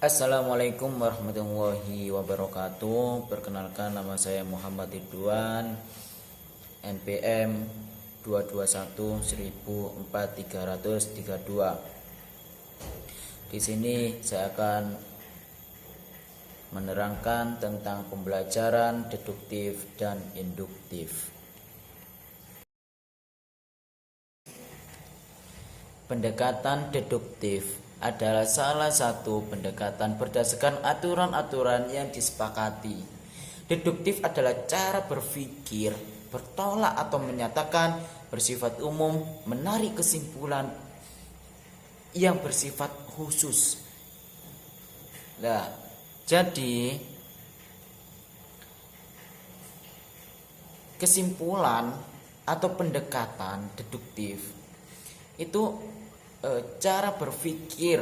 Assalamualaikum warahmatullahi wabarakatuh. Perkenalkan, nama saya Muhammad Ridwan, NPM 221 Di sini saya akan menerangkan tentang pembelajaran deduktif dan induktif. Pendekatan deduktif adalah salah satu pendekatan berdasarkan aturan-aturan yang disepakati. Deduktif adalah cara berpikir bertolak atau menyatakan, bersifat umum, menarik kesimpulan yang bersifat khusus. Nah, jadi kesimpulan atau pendekatan deduktif itu cara berpikir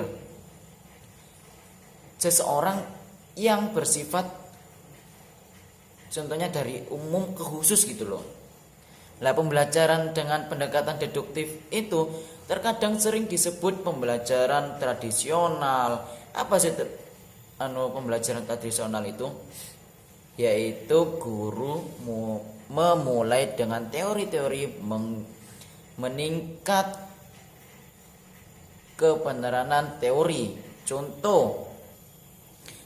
seseorang yang bersifat, contohnya dari umum ke khusus gitu loh. Nah, pembelajaran dengan pendekatan deduktif itu terkadang sering disebut pembelajaran tradisional. Apa sih pembelajaran tradisional itu? Yaitu guru memulai dengan teori-teori meningkat kebenaran teori. Contoh,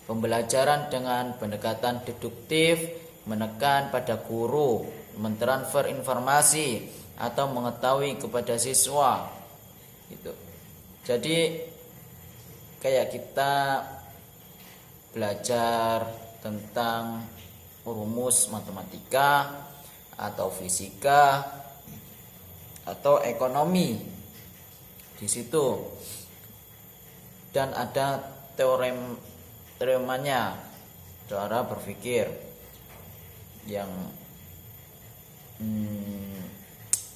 pembelajaran dengan pendekatan deduktif menekan pada guru mentransfer informasi atau mengetahui kepada siswa gitu. Jadi kayak kita belajar tentang rumus matematika atau fisika atau ekonomi di situ, dan ada teoremanya, cara berpikir yang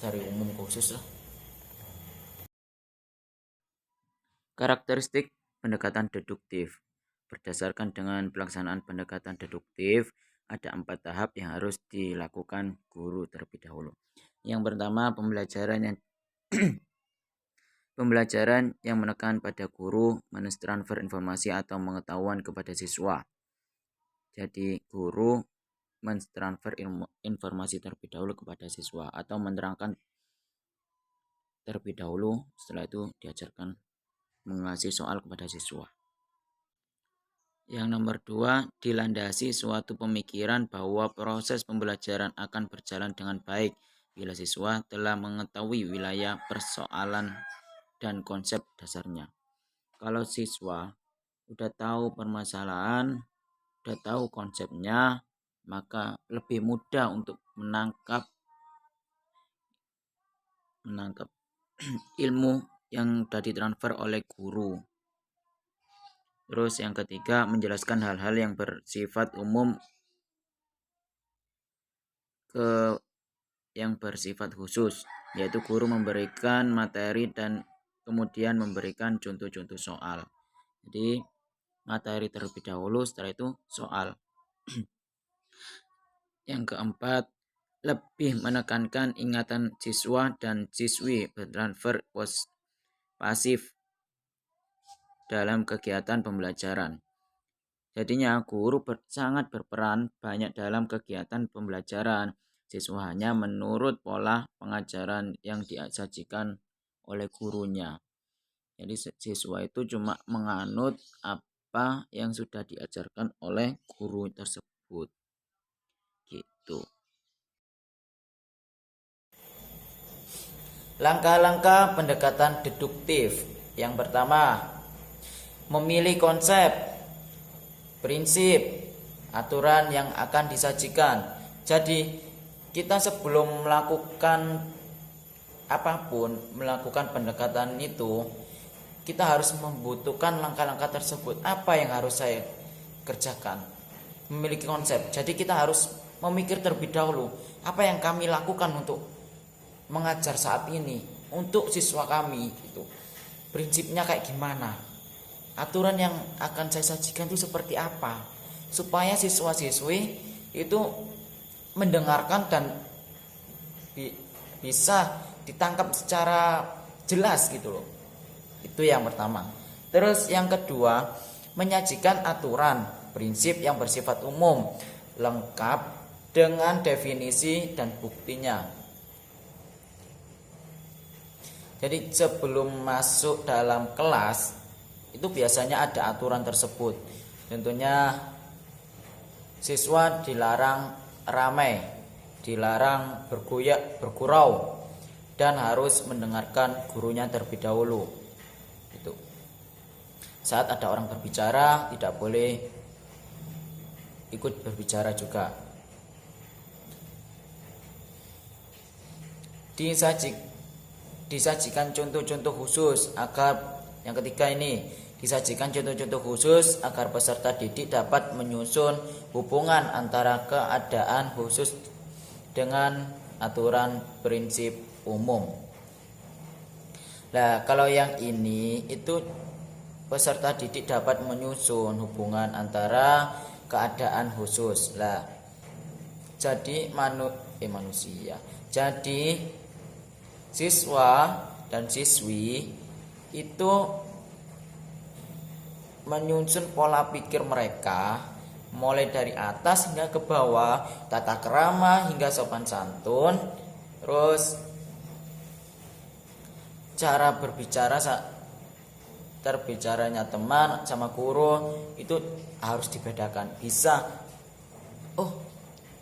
dari umum khusus lah. Karakteristik pendekatan deduktif. Berdasarkan dengan pelaksanaan pendekatan deduktif, ada 4 tahap yang harus dilakukan guru terlebih dahulu. Yang pertama, pembelajaran yang menekan pada guru mentransfer informasi atau pengetahuan kepada siswa. Jadi guru mentransfer informasi terlebih dahulu kepada siswa atau menerangkan terlebih dahulu, setelah itu diajarkan mengasih soal kepada siswa. Yang nomor 2, dilandasi suatu pemikiran bahwa proses pembelajaran akan berjalan dengan baik bila siswa telah mengetahui wilayah persoalan dan konsep dasarnya. Kalau siswa udah tahu permasalahan, udah tahu konsepnya, maka lebih mudah untuk menangkap ilmu yang sudah ditransfer oleh guru. Terus yang ketiga, menjelaskan hal-hal yang bersifat umum yang bersifat khusus, yaitu guru memberikan materi dan kemudian memberikan contoh-contoh soal. Jadi materi terlebih dahulu, setelah itu soal. Yang keempat, lebih menekankan ingatan siswa dan siswi bertransfer pasif dalam kegiatan pembelajaran. Jadinya guru sangat berperan banyak dalam kegiatan pembelajaran. Siswa hanya menurut pola pengajaran yang disajikan oleh gurunya. Jadi siswa itu cuma menganut apa yang sudah diajarkan oleh guru tersebut. Gitu. Langkah-langkah pendekatan deduktif. Yang pertama, memilih konsep, prinsip, aturan yang akan disajikan. Jadi kita sebelum melakukan apapun, melakukan pendekatan itu, kita harus membutuhkan langkah-langkah tersebut. Apa yang harus saya kerjakan? Memiliki konsep. Jadi kita harus memikir terlebih dahulu, apa yang kami lakukan untuk mengajar saat ini untuk siswa kami gitu. Prinsipnya kayak gimana? Aturan yang akan saya sajikan itu seperti apa? Supaya siswa-siswi itu mendengarkan dan bisa ditangkap secara jelas gitu loh. Itu yang pertama. Terus yang kedua, menyajikan aturan prinsip yang bersifat umum lengkap dengan definisi dan buktinya. Jadi sebelum masuk dalam kelas itu biasanya ada aturan tersebut. Tentunya siswa dilarang ramai, dilarang bergurau, dan harus mendengarkan gurunya terlebih dahulu. Itu. Saat ada orang berbicara, tidak boleh ikut berbicara juga. Disajikan contoh-contoh khusus agar yang ketiga ini disajikan contoh-contoh khusus agar peserta didik dapat menyusun hubungan antara keadaan khusus dengan aturan prinsip umum. Nah, kalau yang ini itu peserta didik dapat menyusun hubungan antara keadaan khusus. Lah, jadi manusia. Jadi siswa dan siswi itu menyusun pola pikir mereka mulai dari atas hingga ke bawah, tata krama hingga sopan santun, terus cara terbicaranya teman sama guru itu harus dibedakan. Bisa, oh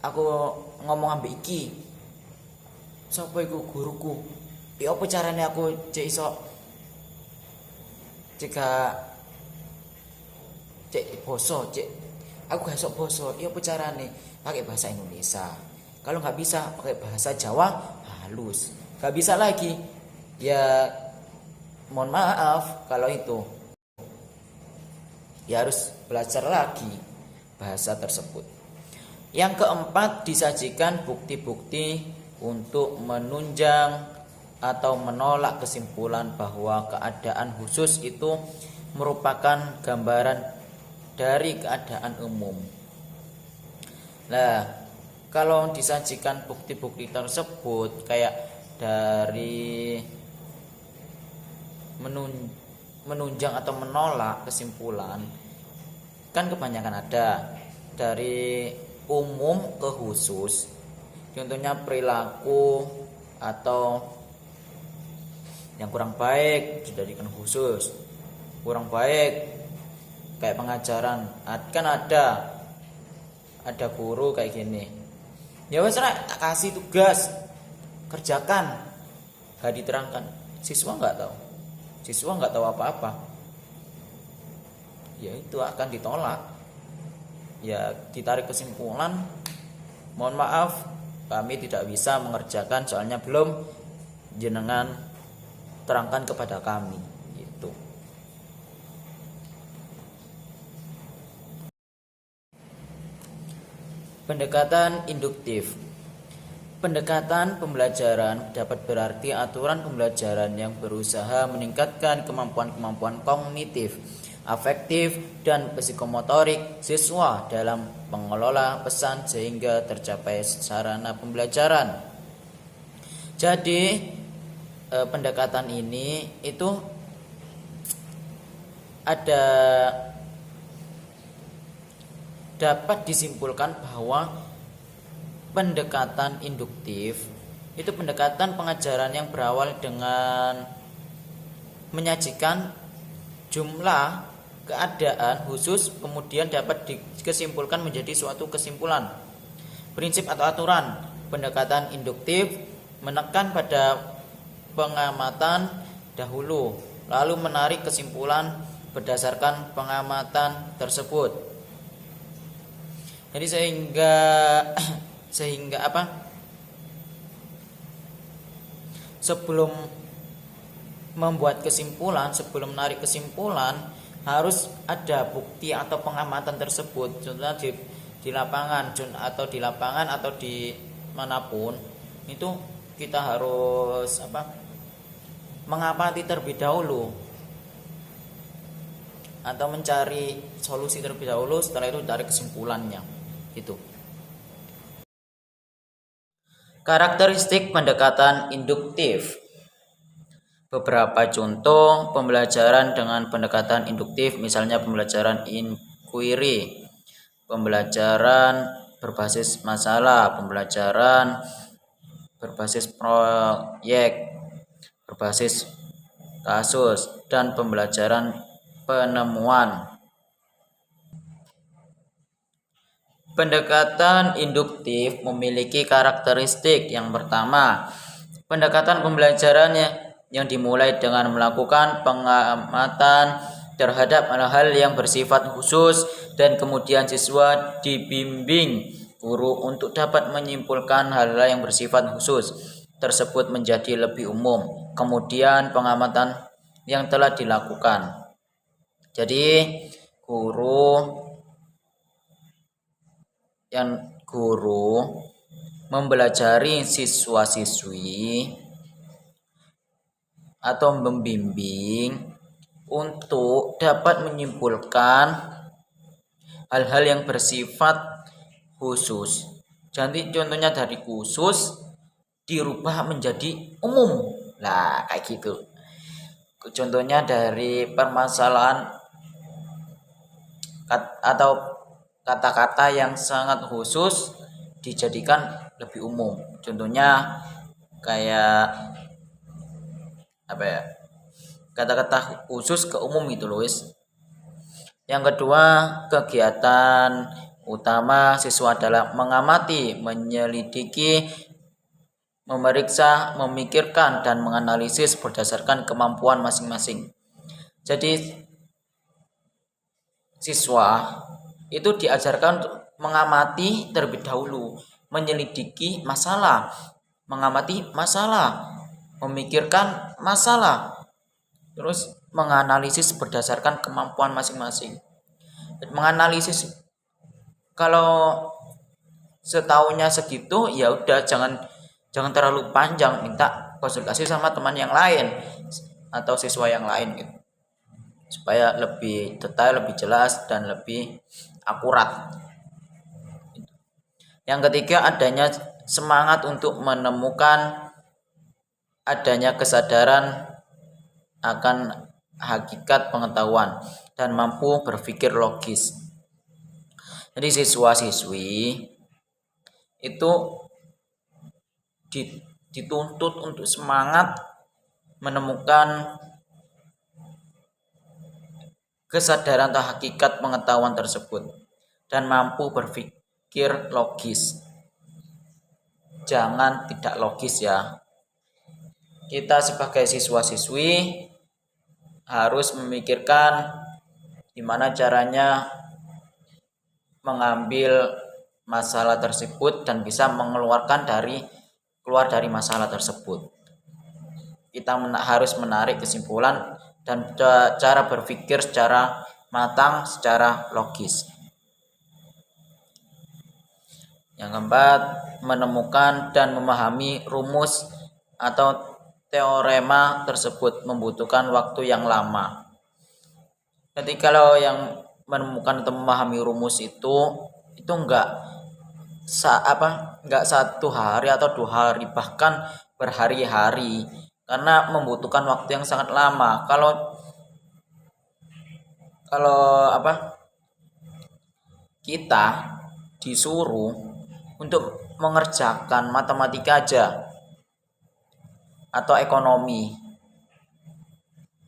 aku ngomong ambek iki, sapa iku guruku, ya apa carane aku cek iso cek boso, aku gak iso boso, ya apa carane pakai bahasa Indonesia. Kalau nggak bisa pakai bahasa Jawa halus, nggak bisa lagi ya mohon maaf, kalau itu ya harus belajar lagi bahasa tersebut. Yang keempat, disajikan bukti-bukti untuk menunjang atau menolak kesimpulan bahwa keadaan khusus itu merupakan gambaran dari keadaan umum. Nah, kalau disajikan bukti-bukti tersebut kayak dari menunjang atau menolak kesimpulan, kan kebanyakan ada dari umum ke khusus. Contohnya perilaku atau yang kurang baik dijadikan khusus, kurang baik kayak pengajaran, kan ada guru kayak gini, ya wes tak kasih tugas kerjakan, gak diterangkan, siswa nggak tahu apa-apa, ya itu akan ditolak, ya ditarik kesimpulan, mohon maaf kami tidak bisa mengerjakan soalnya belum jenengan terangkan kepada kami, gitu. Pendekatan induktif. Pendekatan pembelajaran dapat berarti aturan pembelajaran yang berusaha meningkatkan kemampuan-kemampuan kognitif, afektif, dan psikomotorik siswa dalam mengelola pesan sehingga tercapai sarana pembelajaran. Jadi pendekatan ini itu dapat disimpulkan bahwa pendekatan induktif itu pendekatan pengajaran yang berawal dengan menyajikan jumlah keadaan khusus kemudian dapat disimpulkan menjadi suatu kesimpulan, prinsip atau aturan. Pendekatan induktif menekan pada pengamatan dahulu lalu menarik kesimpulan berdasarkan pengamatan tersebut. Jadi sehingga apa? Sebelum membuat kesimpulan, sebelum menarik kesimpulan harus ada bukti atau pengamatan tersebut. Contohnya di lapangan atau di manapun itu kita harus mengamati terlebih dahulu atau mencari solusi terlebih dahulu, setelah itu dari kesimpulannya. Itu. Karakteristik pendekatan induktif. beberapa contoh pembelajaran dengan pendekatan induktif, misalnya pembelajaran inquiry, pembelajaran berbasis masalah, pembelajaran berbasis proyek, berbasis kasus, dan pembelajaran penemuan. Pendekatan induktif memiliki karakteristik yang pertama, pendekatan pembelajarannya yang dimulai dengan melakukan pengamatan terhadap hal-hal yang bersifat khusus dan kemudian siswa dibimbing guru untuk dapat menyimpulkan hal-hal yang bersifat khusus tersebut menjadi lebih umum. Kemudian pengamatan yang telah dilakukan. Jadi guru mempelajari siswa-siswi atau membimbing untuk dapat menyimpulkan hal-hal yang bersifat khusus. Jadi contohnya dari khusus dirubah menjadi umum. Nah, kayak gitu. Contohnya dari permasalahan atau kata-kata yang sangat khusus dijadikan lebih umum. Contohnya kayak apa ya? Kata-kata khusus ke umum gitu loh, wis. Yang kedua, kegiatan utama siswa adalah mengamati, menyelidiki, memeriksa, memikirkan, dan menganalisis berdasarkan kemampuan masing-masing. Jadi siswa itu diajarkan untuk mengamati terlebih dahulu, menyelidiki masalah, mengamati masalah, memikirkan masalah, terus menganalisis berdasarkan kemampuan masing-masing. Menganalisis kalau setahunnya segitu ya udah jangan terlalu panjang, minta konsultasi sama teman yang lain atau siswa yang lain gitu, supaya lebih detail, lebih jelas, dan lebih akurat. Yang ketiga, adanya semangat untuk menemukan adanya kesadaran akan hakikat pengetahuan dan mampu berpikir logis. Jadi siswa-siswi itu dituntut untuk semangat menemukan kesadaran atau hakikat pengetahuan tersebut dan mampu berpikir logis. Jangan tidak logis ya. Kita sebagai siswa-siswi harus memikirkan gimana caranya mengambil masalah tersebut dan bisa keluar dari masalah tersebut. Kita harus menarik kesimpulan dan cara berpikir secara matang, secara logis. Yang keempat, menemukan dan memahami rumus atau teorema tersebut membutuhkan waktu yang lama. Jadi kalau yang menemukan atau memahami rumus itu enggak satu hari atau 2 hari, bahkan berhari-hari, karena membutuhkan waktu yang sangat lama. Kalau kita disuruh untuk mengerjakan matematika aja atau ekonomi,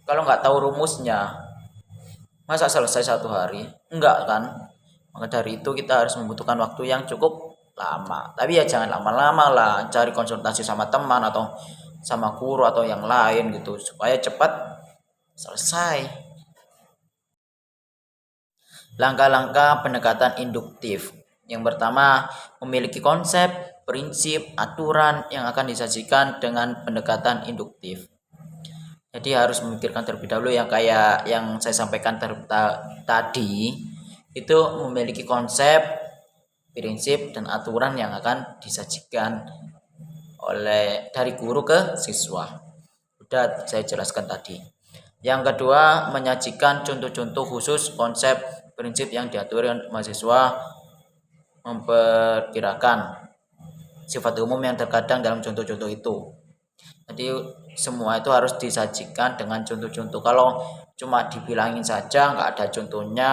kalau nggak tahu rumusnya, masa selesai 1 hari? Enggak kan? Maka dari itu kita harus membutuhkan waktu yang cukup lama. Tapi ya jangan lama-lama lah, cari konsultasi sama teman atau sama guru atau yang lain gitu, supaya cepat selesai. Langkah-langkah pendekatan induktif. Yang pertama, memiliki konsep, prinsip, aturan yang akan disajikan dengan pendekatan induktif. Jadi harus memikirkan terlebih dahulu, yang kayak yang saya sampaikan tadi, itu memiliki konsep, prinsip, dan aturan yang akan disajikan dari guru ke siswa. Sudah saya jelaskan tadi. Yang kedua, menyajikan contoh-contoh khusus konsep, prinsip yang diatur mahasiswa, memperkirakan sifat umum yang terkadang dalam contoh-contoh itu. Jadi semua itu harus disajikan dengan contoh-contoh. Kalau cuma dibilangin saja nggak ada contohnya,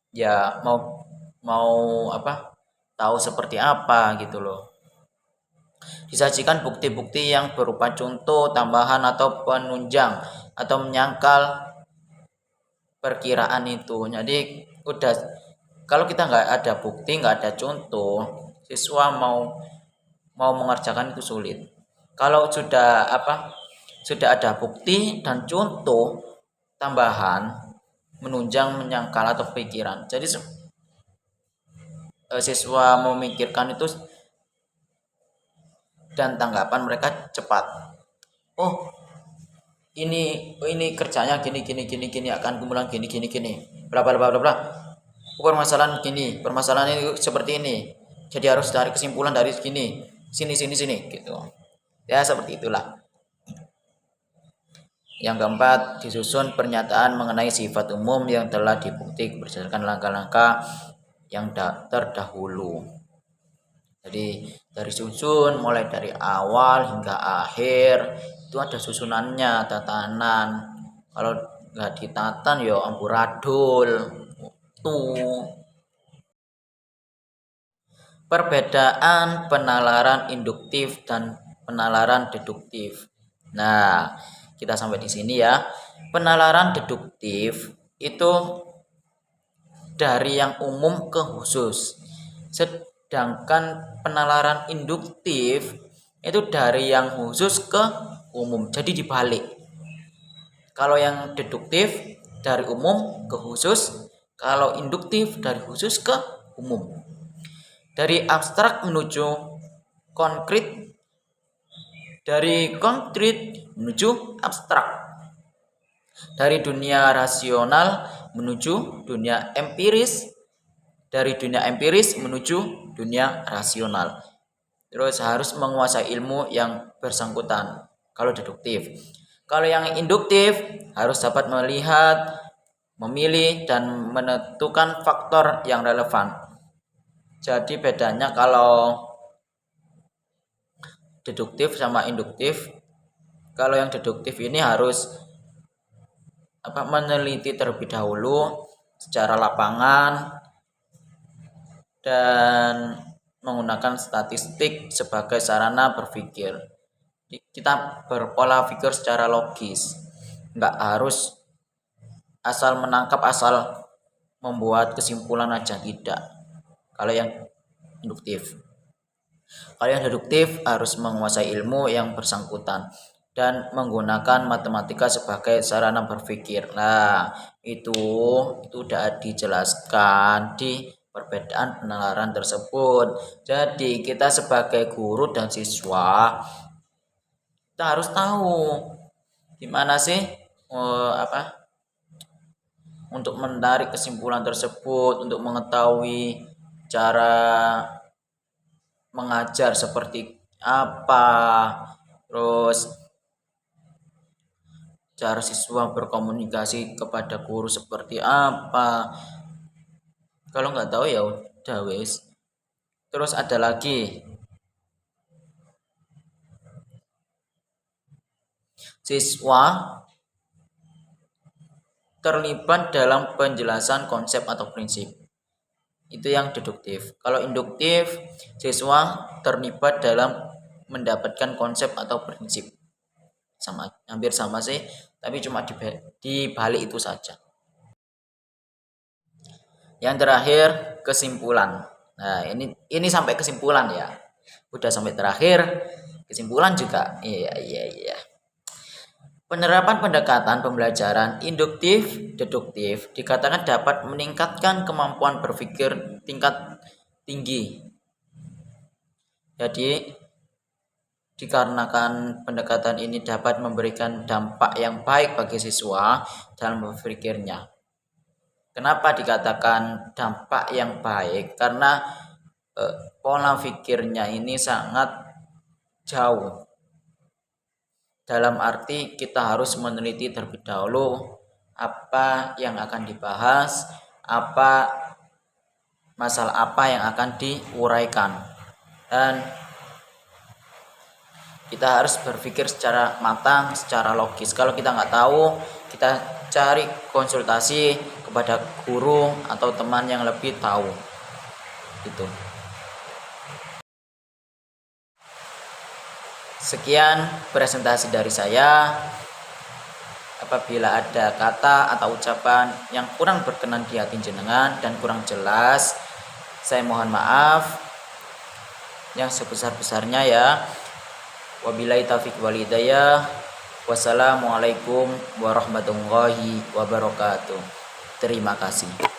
ya mau mau apa? Tahu seperti apa gitu loh. Disajikan bukti-bukti yang berupa contoh, tambahan atau penunjang atau menyangkal perkiraan itu. Jadi udah kalau kita nggak ada bukti, nggak ada contoh, siswa mau mau mengerjakan itu sulit. Kalau sudah sudah ada bukti dan contoh tambahan menunjang menyangkal atau pikiran. Jadi siswa memikirkan itu dan tanggapan mereka cepat. Oh, ini kerjanya gini akan kumpulan gini. Bla bla bla bla bla. Permasalahan gini, permasalahan ini seperti ini. Jadi harus dari kesimpulan dari sini gitu. Ya seperti itulah. Yang keempat, disusun pernyataan mengenai sifat umum yang telah dibuktikan berdasarkan langkah-langkah yang terdahulu. Jadi dari susun mulai dari awal hingga akhir itu ada susunannya, tatanan. Kalau nggak ditatan ya amburadul. Tuh. Perbedaan penalaran induktif dan penalaran deduktif. Nah, kita sampai di sini ya. Penalaran deduktif itu dari yang umum ke khusus. Sedangkan penalaran induktif itu dari yang khusus ke umum. Jadi dibalik. Kalau yang deduktif dari umum ke khusus, kalau induktif dari khusus ke umum. Dari abstrak menuju konkret, dari konkret menuju abstrak, dari dunia rasional menuju dunia empiris, dari dunia empiris menuju dunia rasional. Terus harus menguasai ilmu yang bersangkutan kalau deduktif. Kalau yang induktif harus dapat melihat, memilih, dan menentukan faktor yang relevan. Jadi bedanya kalau deduktif sama induktif, kalau yang deduktif ini harus meneliti terlebih dahulu secara lapangan dan menggunakan statistik sebagai sarana berpikir. Kita berpola pikir secara logis, nggak harus asal menangkap, asal membuat kesimpulan aja, tidak. Kalau yang induktif. Kalau yang deduktif harus menguasai ilmu yang bersangkutan dan menggunakan matematika sebagai sarana berpikir. Nah, itu udah dijelaskan di perbedaan penalaran tersebut. Jadi, kita sebagai guru dan siswa kita harus tahu gimana sih untuk menarik kesimpulan tersebut, untuk mengetahui cara mengajar seperti apa, terus cara siswa berkomunikasi kepada guru seperti apa. Kalau nggak tahu ya udah wes. Terus ada lagi siswa terlibat dalam penjelasan konsep atau prinsip. Itu yang deduktif. Kalau induktif, siswa terlibat dalam mendapatkan konsep atau prinsip. Sama, hampir sama sih, tapi cuma di balik itu saja. Yang terakhir, kesimpulan. Nah, ini sampai kesimpulan ya. Udah sampai terakhir, kesimpulan juga. Iya. Penerapan pendekatan pembelajaran induktif deduktif dikatakan dapat meningkatkan kemampuan berpikir tingkat tinggi. Jadi dikarenakan pendekatan ini dapat memberikan dampak yang baik bagi siswa dalam berpikirnya. Kenapa dikatakan dampak yang baik? Karena pola pikirnya ini sangat jauh. Dalam arti kita harus meneliti terlebih dahulu apa yang akan dibahas, masalah apa yang akan diuraikan. Dan kita harus berpikir secara matang, secara logis. Kalau kita nggak tahu, kita cari konsultasi kepada guru atau teman yang lebih tahu. Gitu. Sekian presentasi dari saya. Apabila ada kata atau ucapan yang kurang berkenan di hati jenengan dan kurang jelas, saya mohon maaf yang sebesar-besarnya ya. Wabillahi taufiq wal hidayah. Wassalamualaikum warahmatullahi wabarakatuh. Terima kasih.